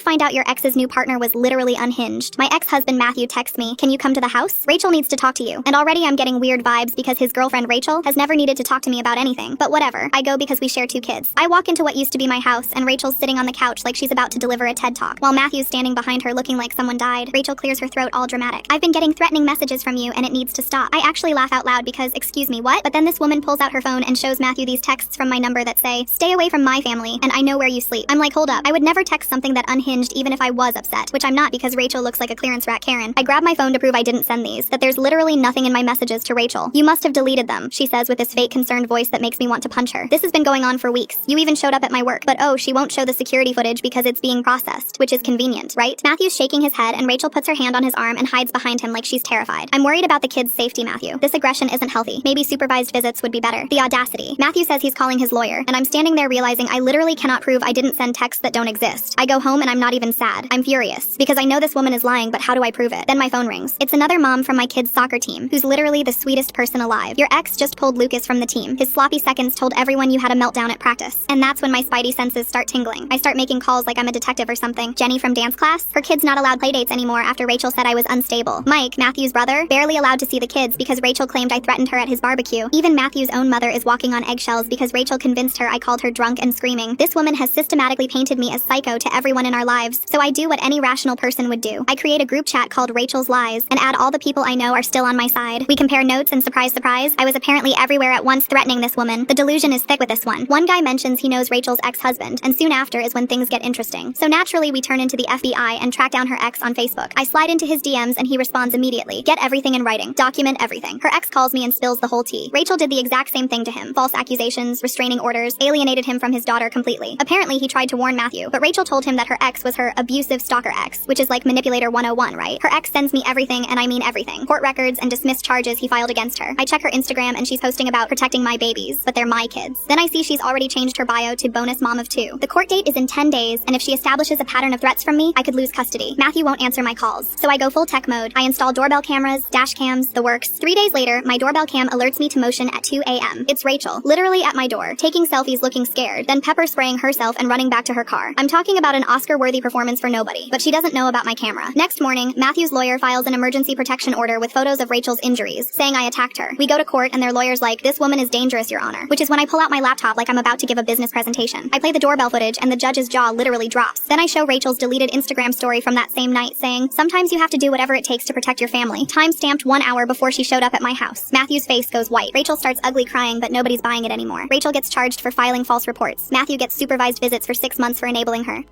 find out your ex's new partner was literally unhinged. My ex-husband Matthew texts me, "Can you come to the house? Rachel needs to talk to you." And already I'm getting weird vibes because his girlfriend Rachel has never needed to talk to me about anything. But whatever, I go because we share 2 kids. I walk into what used to be my house, and Rachel's sitting on the couch like she's about to deliver a TED Talk, while Matthew's standing behind her looking like someone died. Rachel clears her throat all dramatic. "I've been getting threatening messages from you, and it needs to stop." I actually laugh out loud because, excuse me, what? But then this woman pulls out her phone and shows Matthew these texts from my number that say, "Stay away from my family, and I know where you sleep." I'm like, hold up, I would never text something that unhinged even if I was upset, which I'm not because Rachel looks like a clearance rat Karen. I grab my phone to prove I didn't send these, that there's literally nothing in my messages to Rachel. "You must have deleted them," she says with this fake concerned voice that makes me want to punch her. "This has been going on for weeks. You even showed up at my work, but oh, she won't show the security footage because it's being processed, which is convenient, right?" Matthew's shaking his head and Rachel puts her hand on his arm and hides behind him like she's terrified. "I'm worried about the kids' safety, Matthew. This aggression isn't healthy. Maybe supervised visits would be better." The audacity. Matthew says he's calling his lawyer, and I'm standing there realizing I literally cannot prove I didn't send texts that don't exist. I go home and I'm not even sad. I'm furious because I know this woman is lying, but how do I prove it? Then my phone rings. It's another mom from my kid's soccer team, who's literally the sweetest person alive. "Your ex just pulled Lucas from the team. His sloppy seconds told everyone you had a meltdown at practice." And that's when my spidey senses start tingling. I start making calls like I'm a detective or something. "Jenny from dance class? Her kid's not allowed playdates anymore after Rachel said I was unstable." Mike, Matthew's brother, barely allowed to see the kids because Rachel claimed I threatened her at his barbecue. Even Matthew's own mother is walking on eggshells because Rachel convinced her I called her drunk and screaming. This woman has systematically painted me as psycho to everyone in our lives, so I do what any rational person would do. I create a group chat called Rachel's Lies and add all the people I know are still on my side. We compare notes and surprise, I was apparently everywhere at once threatening this woman. The delusion is thick with this one. One guy mentions he knows Rachel's ex-husband, and soon after is when things get interesting. So naturally we turn into the FBI and track down her ex on Facebook. I slide into his DMs and he responds immediately. "Get everything in writing. Document everything." Her ex calls me and spills the whole tea. Rachel did the exact same thing to him. False accusations, restraining orders, alienated him from his daughter completely. Apparently he tried to warn Matthew, but Rachel told him that her ex was her abusive stalker ex, which is like manipulator 101, right? Her ex sends me everything, and I mean everything. Court records and dismissed charges he filed against her. I check her Instagram and she's posting about protecting my babies, but they're my kids. Then I see she's already changed her bio to bonus mom of 2. The court date is in 10 days, and if she establishes a pattern of threats from me, I could lose custody. Matthew won't answer my calls, so I go full tech mode. I install doorbell cameras, dash cams, the works. 3 days later, my doorbell cam alerts me to motion at 2 a.m. It's Rachel, literally at my door, taking selfies looking scared, then pepper spraying herself and running back to her car. I'm talking about an Oscar-worthy performance for nobody, but she doesn't know about my camera. Next morning, Matthew's lawyer files an emergency protection order with photos of Rachel's injuries, saying I attacked her. We go to court and their lawyer's like, "This woman is dangerous, Your Honor," which is when I pull out my laptop like I'm about to give a business presentation. I play the doorbell footage and the judge's jaw literally drops. Then I show Rachel's deleted Instagram story from that same night saying, "Sometimes you have to do whatever it takes to protect your family." Time-stamped 1 hour before she showed up at my house. Matthew's face goes white. Rachel starts ugly crying, but nobody's buying it anymore. Rachel gets charged for filing false reports. Matthew gets supervised visits for 6 months for enabling her.